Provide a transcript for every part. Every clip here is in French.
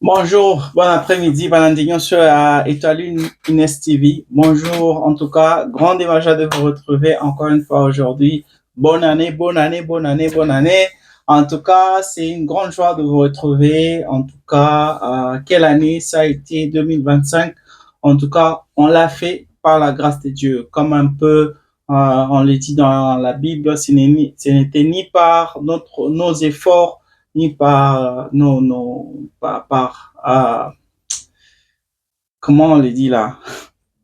Bonjour, bon après-midi, Valentin sur Étoile Inès TV. Bonjour, en tout cas, grand démarche de vous retrouver encore une fois aujourd'hui. Bonne année, bonne année, bonne année, bonne année. En tout cas, c'est une grande joie de vous retrouver. En tout cas, quelle année ça a été 2025. En tout cas, on l'a fait par la grâce de Dieu. Comme un peu, on le dit dans la Bible, ce n'était ni par nos efforts, ni par comment on le dit là,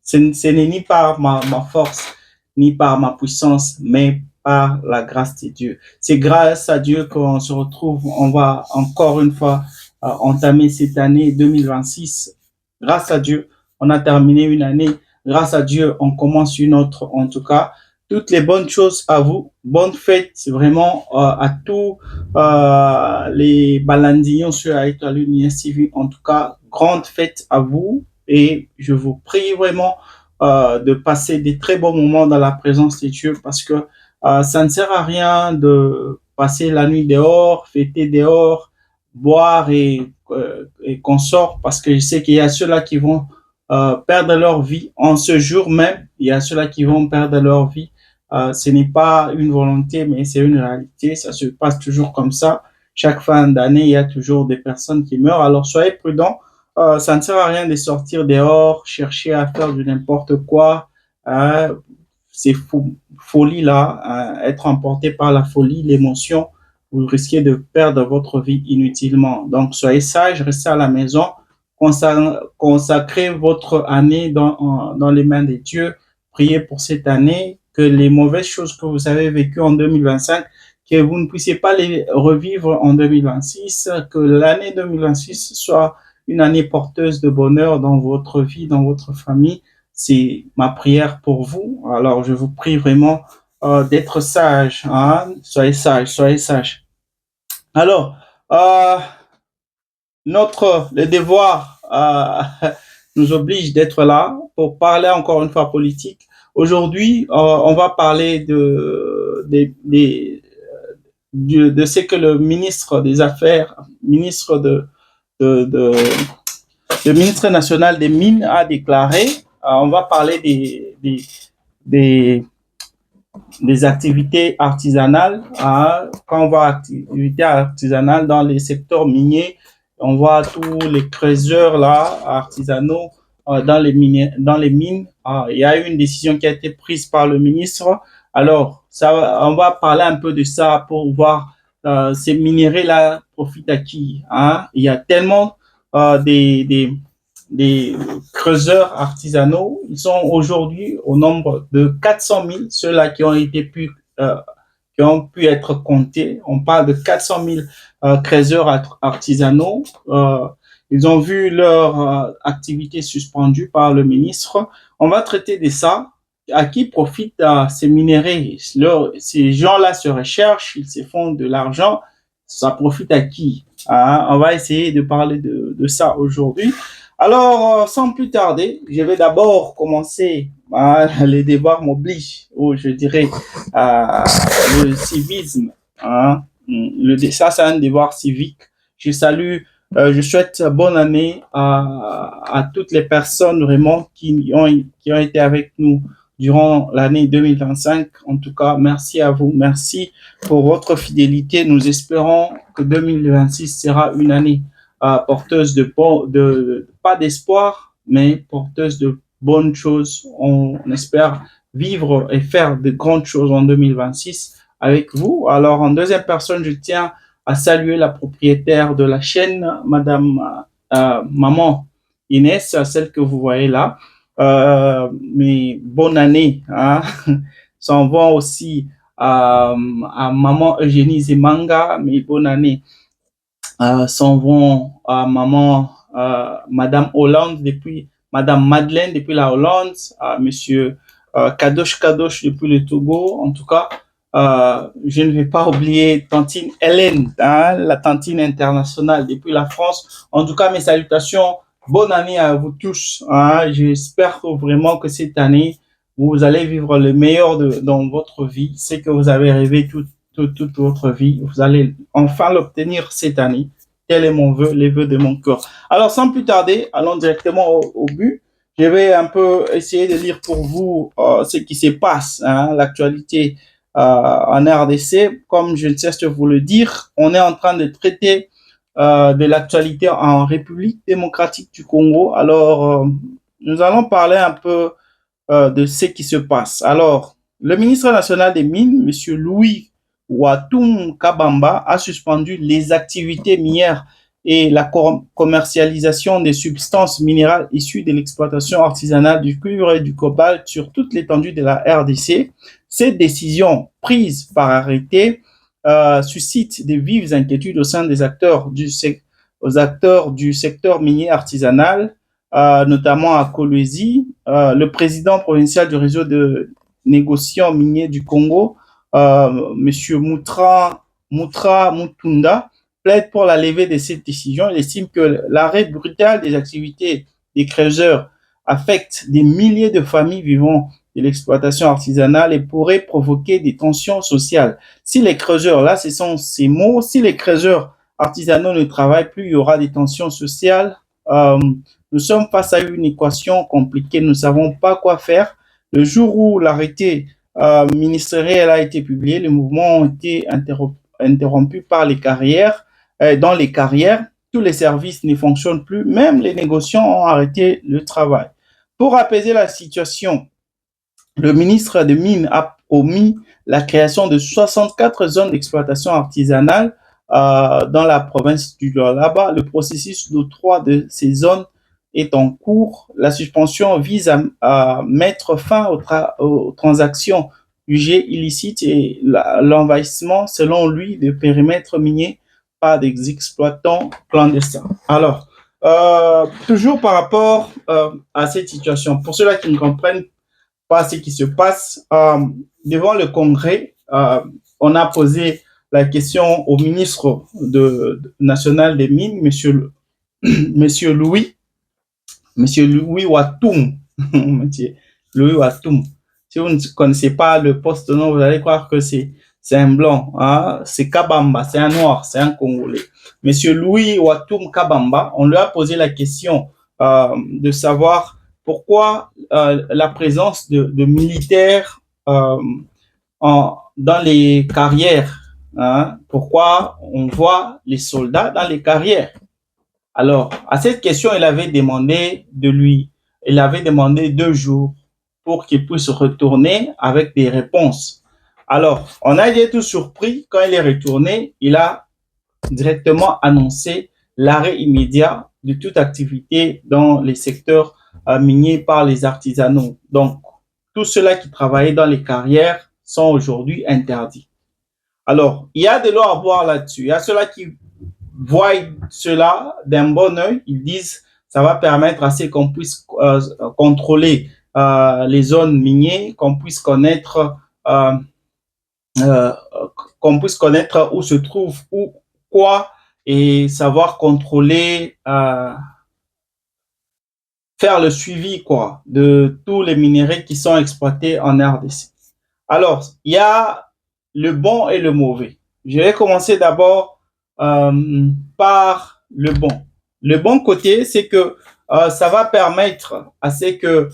ce n'est ni par ma force, ni par ma puissance, mais par la grâce de Dieu. C'est grâce à Dieu qu'on se retrouve, on va encore une fois entamer cette année 2026. Grâce à Dieu, on a terminé une année. Grâce à Dieu, on commence une autre. En tout cas, toutes les bonnes choses à vous. Bonne fête vraiment à tous les balandillons sur Étoile TV. En tout cas, grande fête à vous. Et je vous prie vraiment de passer des très bons moments dans la présence de Dieu parce que ça ne sert à rien de passer la nuit dehors, fêter dehors, boire et qu'on sort parce que je sais qu'il y a ceux-là qui vont perdre leur vie en ce jour même. Il y a ceux-là qui vont perdre leur vie. Ce n'est pas une volonté, mais c'est une réalité. Ça se passe toujours comme ça. Chaque fin d'année, il y a toujours des personnes qui meurent. Alors soyez prudents. Ça ne sert à rien de sortir dehors, chercher à faire du n'importe quoi. Ces folies-là, être emporté par la folie, l'émotion, vous risquez de perdre votre vie inutilement. Donc, soyez sages, restez à la maison, consacrez votre année dans les mains de Dieu. Priez pour cette année, que les mauvaises choses que vous avez vécues en 2025, que vous ne puissiez pas les revivre en 2026, que l'année 2026 soit une année porteuse de bonheur dans votre vie, dans votre famille. C'est ma prière pour vous. Alors, je vous prie vraiment d'être sage. Hein? Soyez sage, soyez sage. Alors, le devoir nous oblige d'être là pour parler encore une fois politique. Aujourd'hui, on va parler de ce que le ministre des Affaires, de, de, le ministre national des Mines a déclaré. On va parler des, des activités artisanales. Quand on voit activités artisanales dans les secteurs miniers, on voit tous les creuseurs là, artisanaux dans les mines. Il y a eu une décision qui a été prise par le ministre. Alors, on va parler un peu de ça pour voir ces minéraux-là profitent à qui. Il y a tellement des creuseurs artisanaux. Ils sont aujourd'hui au nombre de 400 000, ceux-là qui ont pu être comptés. On parle de 400 000 creuseurs artisanaux. Ils ont vu leur activité suspendue par le ministre. On va traiter de ça. À qui profitent ces minéraux? Ces gens-là se recherchent, ils se font de l'argent. Ça profite à qui? On va essayer de parler de ça aujourd'hui. Alors, sans plus tarder, je vais d'abord commencer. Les devoirs m'obligent, ou je dirais le civisme. Ça, c'est un devoir civique. Je souhaite bonne année à toutes les personnes vraiment qui ont été avec nous durant l'année 2025. En tout cas, merci à vous. Merci pour votre fidélité. Nous espérons que 2026 sera une année porteuse pas d'espoir, mais porteuse de bonnes choses. On espère vivre et faire de grandes choses en 2026 avec vous. Alors, en deuxième personne, je tiens à saluer la propriétaire de la chaîne, Madame Maman Inès, celle que vous voyez là. Mais bonne année. S'en vont aussi à Maman Eugénie Zemanga, mais bonne année. S'en vont à Maman Madame Hollande depuis Madame Madeleine depuis la Hollande, à Monsieur Kadosh Kadosh depuis le Togo. En tout cas, je ne vais pas oublier Tantine Hélène, hein, la Tantine internationale depuis la France. En tout cas, mes salutations. Bonne année à vous tous. Hein. J'espère vraiment que cette année, vous allez vivre le meilleur dans votre vie. C'est que vous avez rêvé toute votre vie. Vous allez enfin l'obtenir cette année. Tel est mon vœu, les vœux de mon cœur. Alors, sans plus tarder, allons directement au but. Je vais un peu essayer de lire pour vous ce qui se passe, hein, l'actualité en RDC. Comme je ne cesse de vous le dire, on est en train de traiter de l'actualité en République démocratique du Congo. Alors, nous allons parler un peu de ce qui se passe. Alors, le ministre national des Mines, M. Louis Watum Kabamba, a suspendu les activités minières et la commercialisation des substances minérales issues de l'exploitation artisanale du cuivre et du cobalt sur toute l'étendue de la RDC. Cette décision prise par arrêté suscite de vives inquiétudes au sein des acteurs du secteur minier artisanal, notamment à Kolwezi. Le président provincial du réseau de négociants miniers du Congo, Monsieur Moutra Mutunda, plaide pour la levée de cette décision. Il estime que l'arrêt brutal des activités des creuseurs affecte des milliers de familles vivant de l'exploitation artisanale et pourrait provoquer des tensions sociales. Si les creuseurs, là ce sont ces mots, si les creuseurs artisanaux ne travaillent plus, il y aura des tensions sociales. Nous sommes face à une équation compliquée, nous ne savons pas quoi faire. Le jour où l'arrêté ministériel a été publié, les mouvements ont été interrompus par les carrières. Dans les carrières, tous les services ne fonctionnent plus, même les négociants ont arrêté le travail. Pour apaiser la situation, le ministre des Mines a promis la création de 64 zones d'exploitation artisanale dans la province du Lualaba. Le processus d'octroi de ces zones est en cours. La suspension vise à mettre fin aux transactions jugées illicites et l'envahissement, selon lui, de périmètres miniers par des exploitants clandestins. Alors, toujours par rapport à cette situation, pour ceux-là qui ne comprennent pas ce qui se passe, devant le Congrès, on a posé la question au ministre national des Mines, Monsieur Louis Watum. Louis Watum. Si vous ne connaissez pas le poste, non, vous allez croire que c'est un blanc, hein? C'est Kabamba, c'est un noir, c'est un Congolais. Monsieur Louis Watum Kabamba, on lui a posé la question de savoir pourquoi la présence de militaires dans les carrières, hein? Pourquoi on voit les soldats dans les carrières. Alors, à cette question, il avait demandé 2 jours pour qu'il puisse retourner avec des réponses. Alors, on a été tout surpris quand il est retourné, il a directement annoncé l'arrêt immédiat de toute activité dans les secteurs miniers par les artisanaux. Donc, tous ceux-là qui travaillaient dans les carrières sont aujourd'hui interdits. Alors, il y a de l'eau à boire là-dessus. Il y a ceux-là qui voient cela d'un bon œil. Ils disent ça va permettre à ce qu'on puisse contrôler les zones minières, qu'on puisse connaître où se trouve quoi et savoir contrôler, faire le suivi quoi de tous les minéraux qui sont exploités en RDC. Alors, il y a le bon et le mauvais. Je vais commencer d'abord par le bon. Le bon côté, c'est que ça va permettre à ce que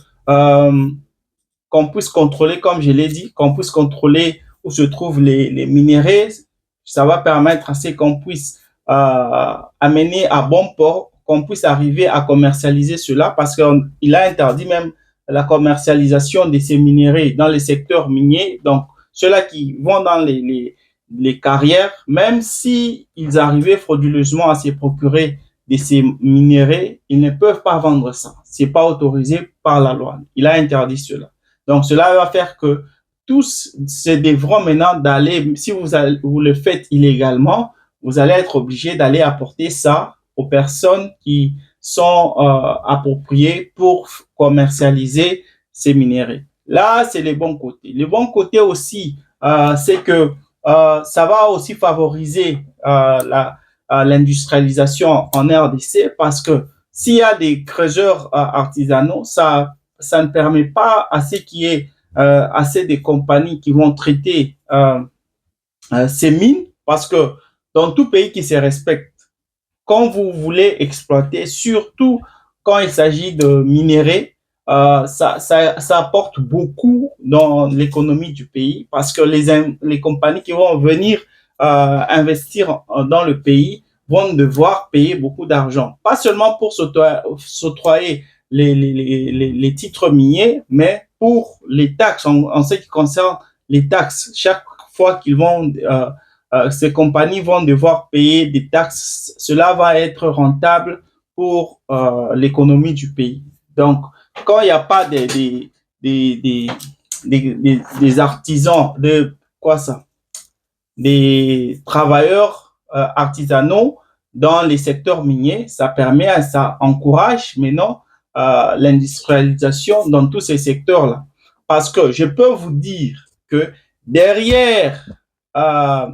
qu'on puisse contrôler, comme je l'ai dit, qu'on puisse contrôler où se trouvent les minéraux. Ça va permettre à ce qu'on puisse amener à bon port, qu'on puisse arriver à commercialiser cela, parce qu'il a interdit même la commercialisation de ces minéraux dans les secteurs miniers. Donc, ceux-là qui vont dans les carrières, même s'ils arrivaient frauduleusement à se procurer de ces minéraux, ils ne peuvent pas vendre ça. C'est pas autorisé par la loi. Il a interdit cela. Donc, cela va faire que tous se devront maintenant d'aller, si vous le faites illégalement, vous allez être obligé d'aller apporter ça aux personnes qui sont appropriés pour commercialiser ces minéraux. Là, c'est les bons côtés. Les bons côtés aussi, c'est que ça va aussi favoriser l'industrialisation en RDC parce que s'il y a des creuseurs artisanaux, ça ne permet pas à ce qu'il y ait assez de compagnies qui vont traiter ces mines parce que dans tout pays qui se respecte, quand vous voulez exploiter, surtout quand il s'agit de minerais, ça apporte beaucoup dans l'économie du pays parce que les compagnies qui vont venir investir dans le pays vont devoir payer beaucoup d'argent. Pas seulement pour s'octroyer les titres miniers, mais pour les taxes, en ce qui concerne les taxes. Chaque fois qu'ils vont ces compagnies vont devoir payer des taxes. Cela va être rentable pour l'économie du pays. Donc, quand il n'y a pas des artisans, des travailleurs artisanaux dans les secteurs miniers, ça encourage maintenant l'industrialisation dans tous ces secteurs-là. Parce que je peux vous dire que derrière euh,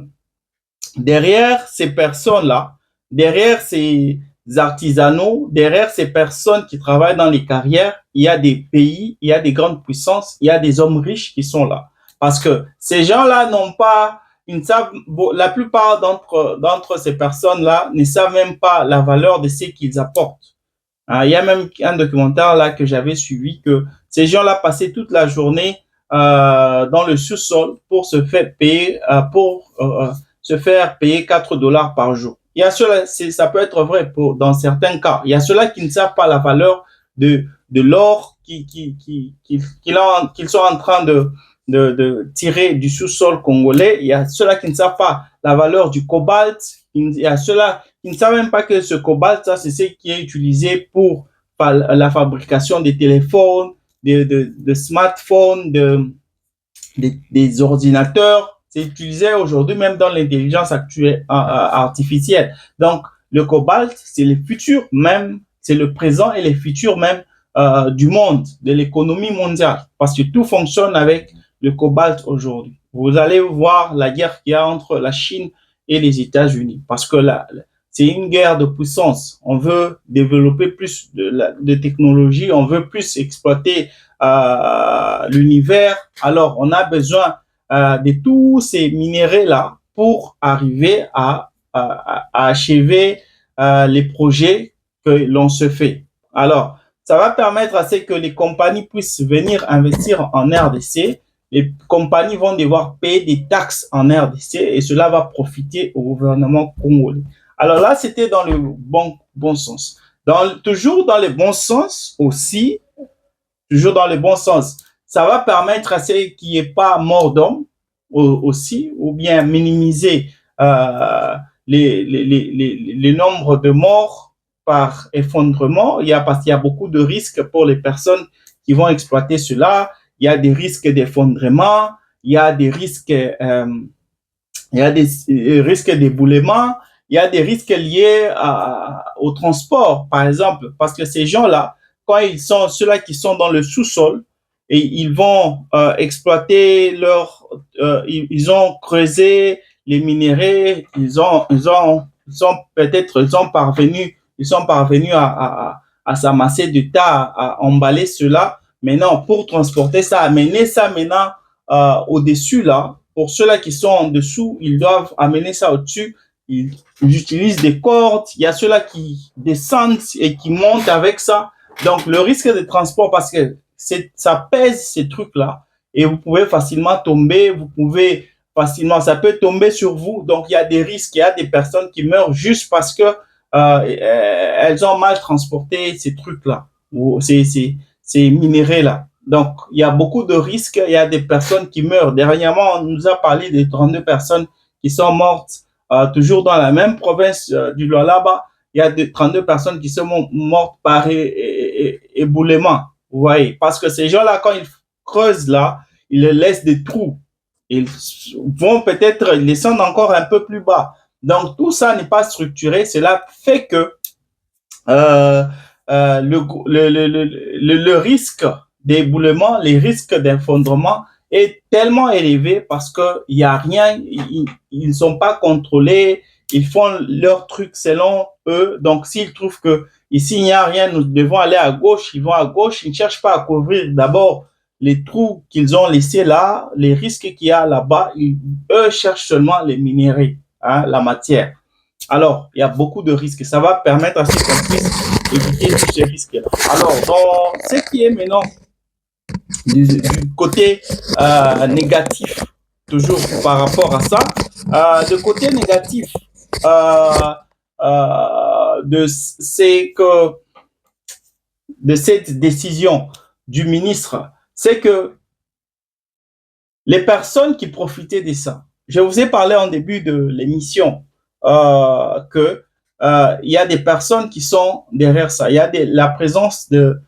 derrière ces personnes-là, derrière ces artisanaux, derrière ces personnes qui travaillent dans les carrières, il y a des pays, il y a des grandes puissances, il y a des hommes riches qui sont là. Parce que ces gens-là n'ont pas, ils ne savent, la plupart d'entre ces personnes-là ne savent même pas la valeur de ce qu'ils apportent. Il y a même un documentaire là que j'avais suivi que ces gens-là passaient toute la journée dans le sous-sol pour se faire payer se faire payer 4 dollars par jour. Il y a cela, ça peut être vrai dans certains cas. Il y a ceux-là qui ne savent pas la valeur de l'or qu'ils sont en train de tirer du sous-sol congolais. Il y a ceux-là qui ne savent pas la valeur du cobalt. Il y a ceux-là qui ne savent même pas que ce cobalt, ça, c'est ce qui est utilisé pour la fabrication des téléphones, de smartphones, des ordinateurs. C'est utilisé aujourd'hui même dans l'intelligence artificielle. Donc, le cobalt, c'est le futur même, c'est le présent et le futur même du monde, de l'économie mondiale, parce que tout fonctionne avec le cobalt aujourd'hui. Vous allez voir la guerre qu'il y a entre la Chine et les États-Unis, parce que c'est une guerre de puissance. On veut développer plus de technologie, on veut plus exploiter l'univers. Alors, on a besoin de tous ces minéraux-là pour arriver à achever les projets que l'on se fait. Alors, ça va permettre à ce que les compagnies puissent venir investir en RDC. Les compagnies vont devoir payer des taxes en RDC et cela va profiter au gouvernement congolais. Alors là, c'était dans le bon sens. Toujours dans le bon sens aussi, toujours dans le bon sens, ça va permettre à ce qu'il n'y ait pas mort d'homme aussi, ou bien minimiser les nombres de morts par effondrement. Parce qu'il y a beaucoup de risques pour les personnes qui vont exploiter cela. Il y a des risques d'effondrement, il y a des risques, d'éboulement, il y a des risques liés au transport, par exemple, parce que ces gens-là, quand ceux-là qui sont dans le sous-sol, et ils vont exploiter ils ont creusé les minéraux, ils sont parvenus à s'amasser du tas, à emballer cela. Maintenant, pour transporter ça, amener ça maintenant au-dessus là, pour ceux-là qui sont en dessous, ils doivent amener ça au-dessus. Ils utilisent des cordes. Il y a ceux-là qui descendent et qui montent avec ça. Donc, le risque de transport, parce que ça pèse ces trucs-là, et vous pouvez facilement tomber, ça peut tomber sur vous. Donc, il y a des risques, il y a des personnes qui meurent juste parce que elles ont mal transporté ces trucs-là, ou ces minéraux-là. Donc, il y a beaucoup de risques, il y a des personnes qui meurent. Dernièrement, on nous a parlé de 32 personnes qui sont mortes, toujours dans la même province du Lualaba. Il y a 32 personnes qui sont mortes par éboulement. Vous voyez, parce que ces gens-là, quand ils creusent là, ils laissent des trous. Ils vont peut-être descendre encore un peu plus bas. Donc, tout ça n'est pas structuré. Cela fait que euh, le risque d'éboulement, les risques d'effondrement est tellement élevé parce qu'il n'y a rien, ils ne sont pas contrôlés, ils font leur truc selon eux. Donc, s'ils trouvent que ici, il n'y a rien, nous devons aller à gauche, ils vont à gauche, ils ne cherchent pas à couvrir d'abord les trous qu'ils ont laissés là, les risques qu'il y a là-bas, eux cherchent seulement les minéraux, hein, la matière. Alors, il y a beaucoup de risques. Ça va permettre à ce qu'on puisse éviter tous ces risques-là. Alors, dans ce qui est maintenant du côté négatif, toujours par rapport à ça, le côté négatif c'est que de cette décision du ministre, c'est que les personnes qui profitaient de ça, je vous ai parlé en début de l'émission que il y a des personnes qui sont derrière ça. Il y a la présence de,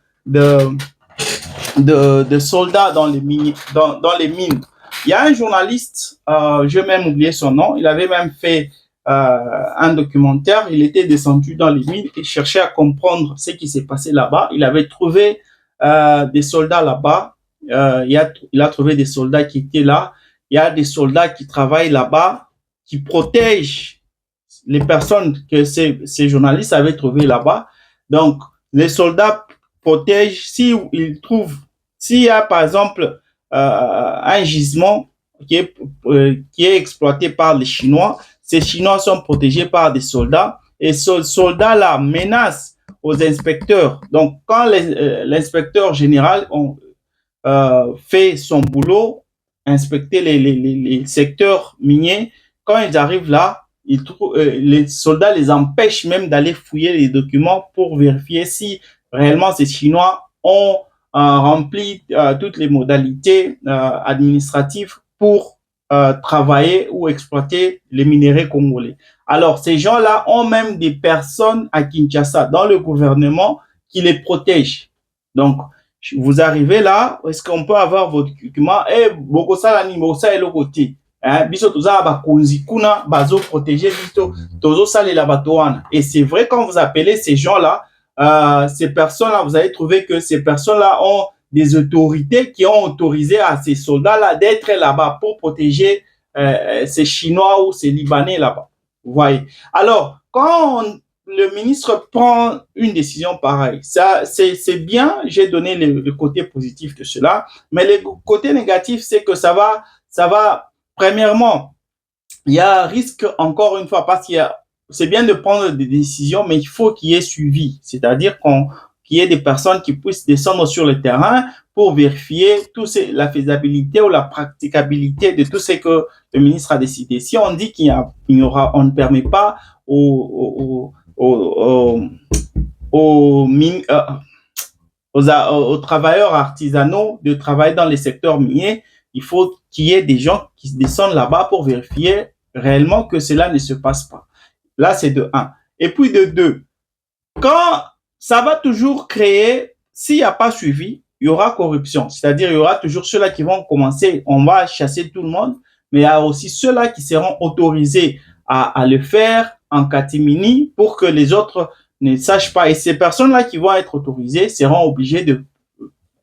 de soldats dans les mines. Dans les mines. Il y a un journaliste, je vais même oublier son nom, il avait même fait un documentaire, il était descendu dans les mines et cherchait à comprendre ce qui s'est passé là-bas. Il avait trouvé des soldats là-bas, il a trouvé des soldats qui étaient là, il y a des soldats qui travaillent là-bas, qui protègent les personnes que ces journalistes avaient trouvées là-bas. Donc, les soldats protègent s'il y a par exemple un gisement qui est exploité par les Chinois, ces Chinois sont protégés par des soldats et ces soldats-là menacent aux inspecteurs. Donc, quand l'inspecteur général fait son boulot, inspecter les secteurs miniers, quand ils arrivent là, les soldats les empêchent même d'aller fouiller les documents pour vérifier si réellement ces Chinois ont rempli toutes les modalités administratives pour travailler ou exploiter les minéraux congolais. Alors, ces gens-là ont même des personnes à Kinshasa, dans le gouvernement, qui les protègent. Donc, vous arrivez là, est-ce qu'on peut avoir votre document? Eh, bokosala ni bosa elo côté. Hein, biso toza ba konzi kuna bazo protéger biso tozo sale la batoana. Et c'est vrai quand vous appelez ces gens-là, ces personnes-là, vous allez trouver que ces personnes-là ont des autorités qui ont autorisé à ces soldats-là d'être là-bas pour protéger ces Chinois ou ces Libanais là-bas. Vous voyez. Alors, le ministre prend une décision pareille, ça, c'est bien, j'ai donné le côté positif de cela, mais le côté négatif, c'est que ça va, premièrement, il y a un risque, encore une fois, parce qu'il y a, c'est bien de prendre des décisions, mais il faut qu'il y ait suivi. C'est-à-dire qu'il y ait des personnes qui puissent descendre sur le terrain pour vérifier la faisabilité ou la praticabilité de tout ce que le ministre a décidé. Si on dit on ne permet pas aux, aux, aux travailleurs artisanaux de travailler dans les secteurs miniers, il faut qu'il y ait des gens qui descendent là-bas pour vérifier réellement que cela ne se passe pas. Là, c'est de un. Et puis de deux, quand ça va toujours créer, s'il n'y a pas suivi, il y aura corruption. C'est-à-dire, il y aura toujours ceux-là qui vont commencer, on va chasser tout le monde, mais il y a aussi ceux-là qui seront autorisés à le faire en catimini pour que les autres ne sachent pas. Et ces personnes-là qui vont être autorisées seront obligées de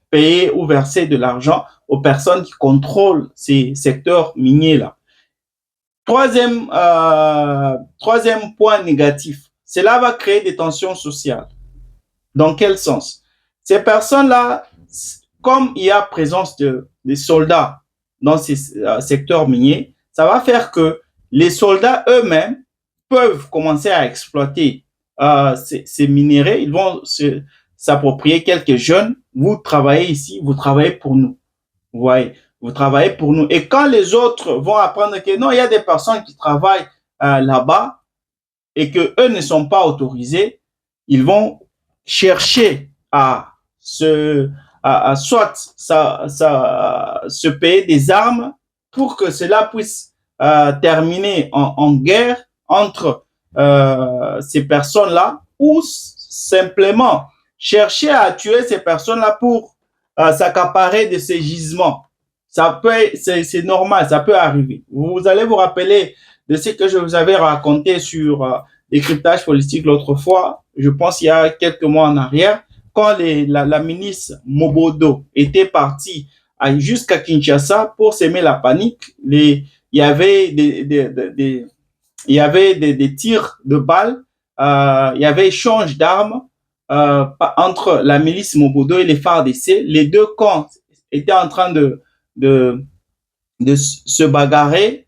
payer ou verser de l'argent aux personnes qui contrôlent ces secteurs miniers-là. Troisième point négatif, cela va créer des tensions sociales. Dans quel sens? Ces personnes-là, comme il y a présence des soldats dans ces secteurs miniers, ça va faire que les soldats eux-mêmes peuvent commencer à exploiter ces minéraux. Ils vont s'approprier quelques jeunes. Vous travaillez ici, vous travaillez pour nous. Vous voyez, vous travaillez pour nous. Et quand les autres vont apprendre que non, il y a des personnes qui travaillent là-bas et que eux ne sont pas autorisés, ils vont chercher à soit se payer des armes pour que cela puisse terminer en guerre entre ces personnes-là, ou simplement chercher à tuer ces personnes-là pour s'accaparer de ces gisements. C'est normal, ça peut arriver. Vous allez vous rappeler de ce que je vous avais raconté sur décryptage politique l'autre fois. je pense il y a quelques mois en arrière, quand la ministre Mobodo était partie jusqu'à Kinshasa pour semer la panique, il y avait il y avait des tirs de balles, il y avait échange d'armes entre la milice Mobodo et les FARDC. Les deux camps étaient en train de, de se bagarrer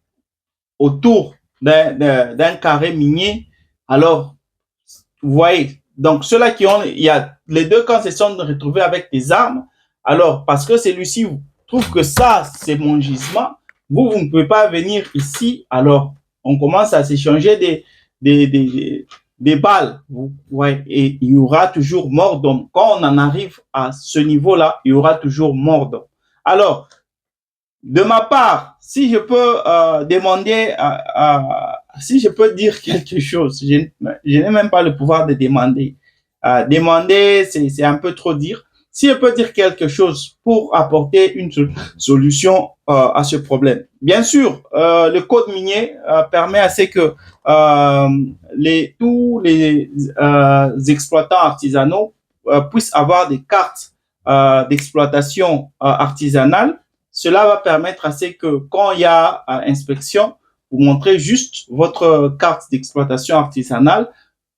autour d'un carré minier. Alors, vous voyez, donc ceux-là qui ont, il y a les deux camps se sont retrouvés avec des armes. Alors, parce que celui-ci trouve que ça, c'est mon gisement, vous ne pouvez pas venir ici. Alors, on commence à s'échanger des balles. Ouais, et il y aura toujours mort d'homme. Quand on en arrive à ce niveau-là, il y aura toujours mort d'homme. Alors, de ma part, si je peux demander, si je peux dire quelque chose, je n'ai même pas le pouvoir de demander. Demander, c'est un peu trop dire. Si je peux dire quelque chose pour apporter une solution à ce problème. Bien sûr, le code minier permet à ce que tous les exploitants artisanaux puissent avoir des cartes d'exploitation artisanale. Cela va permettre à ce que quand il y a inspection, vous montrez juste votre carte d'exploitation artisanale.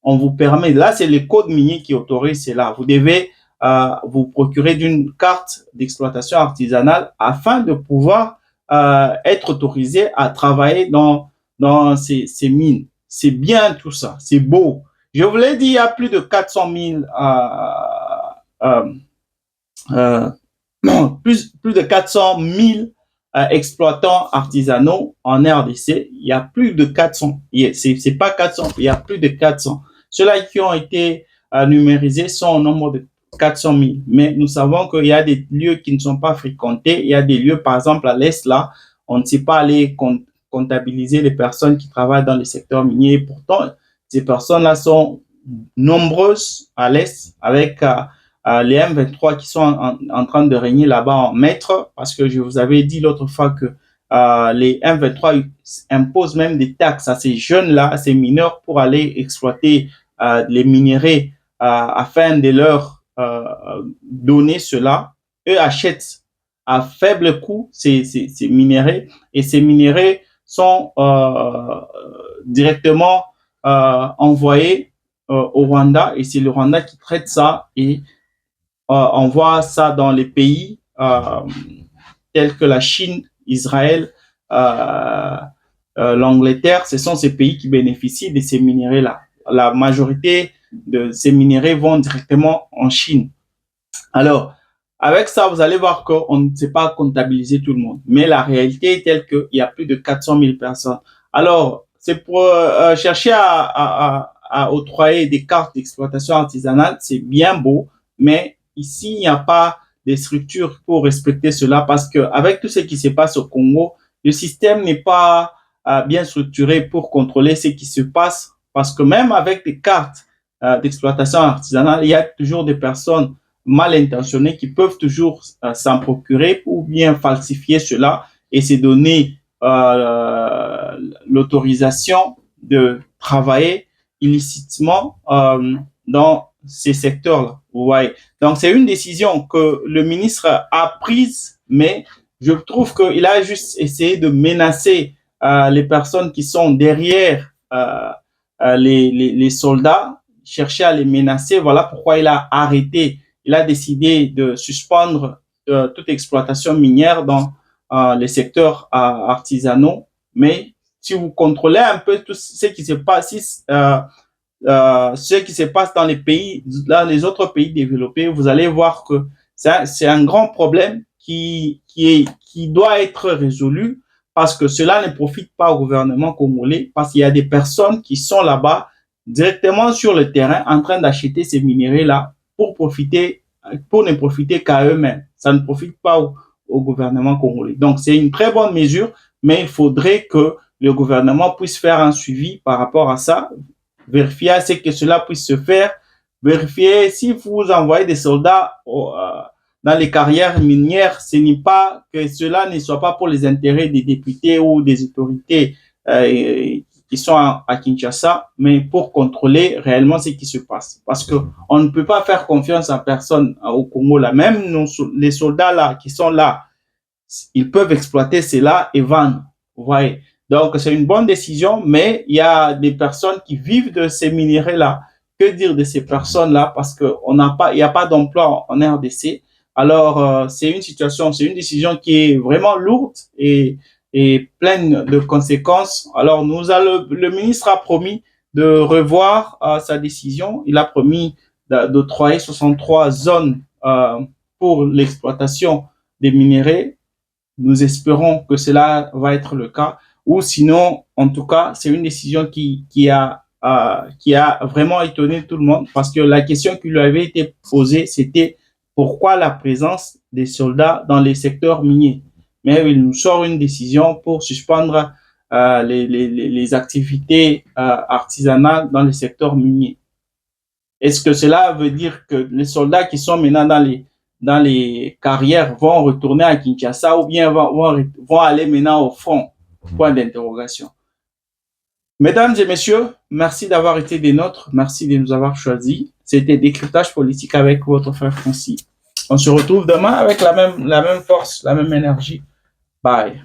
On vous permet, là c'est le code minier qui autorise cela. Vous devez vous procurer d'une carte d'exploitation artisanale afin de pouvoir être autorisé à travailler dans ces mines. C'est bien tout ça, c'est beau. Je vous l'ai dit, il y a plus de 400 000 plus de 400 000 exploitants artisanaux en RDC. Il y a plus de 400. C'est pas 400, il y a plus de 400. Ceux-là qui ont été numérisés sont au nombre de 400 000. Mais nous savons qu'il y a des lieux qui ne sont pas fréquentés. Il y a des lieux, par exemple, à l'Est, là, on ne sait pas aller comptabiliser les personnes qui travaillent dans le secteur minier. Pourtant, ces personnes-là sont nombreuses à l'Est avec les M23 qui sont en train de régner là-bas en maître, parce que je vous avais dit l'autre fois que les M23 imposent même des taxes à ces jeunes-là, à ces mineurs, pour aller exploiter les minéraux afin de leur donner cela. Eux achètent à faible coût ces minéraux, et ces minéraux sont directement envoyés au Rwanda, et c'est le Rwanda qui traite ça, et on voit ça dans les pays tels que la Chine, Israël, l'Angleterre. Ce sont ces pays qui bénéficient de ces minéraux-là. La majorité de ces minéraux vont directement en Chine. Alors, avec ça, vous allez voir qu'on ne sait pas comptabiliser tout le monde. Mais la réalité est telle qu'il y a plus de 400 000 personnes. Alors, c'est pour chercher à octroyer des cartes d'exploitation artisanale. C'est bien beau, mais ici, il n'y a pas de structures pour respecter cela, parce qu'avec tout ce qui se passe au Congo, le système n'est pas bien structuré pour contrôler ce qui se passe, parce que même avec des cartes d'exploitation artisanale, il y a toujours des personnes mal intentionnées qui peuvent toujours s'en procurer ou bien falsifier cela et se donner l'autorisation de travailler illicitement dans ces secteurs-là. Vous voyez. Donc, c'est une décision que le ministre a prise, mais je trouve qu'il a juste essayé de menacer les personnes qui sont derrière les soldats, chercher à les menacer. Voilà pourquoi il a arrêté. Il a décidé de suspendre toute exploitation minière dans les secteurs artisanaux. Mais si vous contrôlez un peu tout ce qui se passe, ce qui se passe dans les autres pays développés, vous allez voir que c'est un grand problème qui doit être résolu, parce que cela ne profite pas au gouvernement congolais, parce qu'il y a des personnes qui sont là-bas directement sur le terrain en train d'acheter ces minéraux-là pour ne profiter qu'à eux-mêmes. Ça ne profite pas au gouvernement congolais. Donc, c'est une très bonne mesure, mais il faudrait que le gouvernement puisse faire un suivi par rapport à ça, vérifier à ce que cela puisse se faire, vérifier si vous envoyez des soldats dans les carrières minières, ce n'est pas que cela ne soit pas pour les intérêts des députés ou des autorités qui sont à Kinshasa, mais pour contrôler réellement ce qui se passe. Parce que on ne peut pas faire confiance à personne au Congo là. Même les soldats là qui sont là, ils peuvent exploiter cela et vendre. Vous voyez. Donc, c'est une bonne décision, mais il y a des personnes qui vivent de ces minéraux-là. Que dire de ces personnes-là? Parce qu'on n'a pas, il n'y a pas d'emploi en RDC. Alors, c'est une situation, c'est une décision qui est vraiment lourde et pleine de conséquences. Alors, le ministre a promis de revoir sa décision. Il a promis d'octroyer 63 zones pour l'exploitation des minéraux. Nous espérons que cela va être le cas. Ou sinon, en tout cas, c'est une décision qui a vraiment étonné tout le monde parce que la question qui lui avait été posée, c'était pourquoi la présence des soldats dans les secteurs miniers. Mais il nous sort une décision pour suspendre les activités artisanales dans les secteurs miniers. Est-ce que cela veut dire que les soldats qui sont maintenant dans les carrières vont retourner à Kinshasa ou bien vont aller maintenant au front? Point d'interrogation. Mesdames et messieurs, merci d'avoir été des nôtres. Merci de nous avoir choisis. C'était Décryptage politique avec votre frère Francis. On se retrouve demain avec la même force, la même énergie. Bye.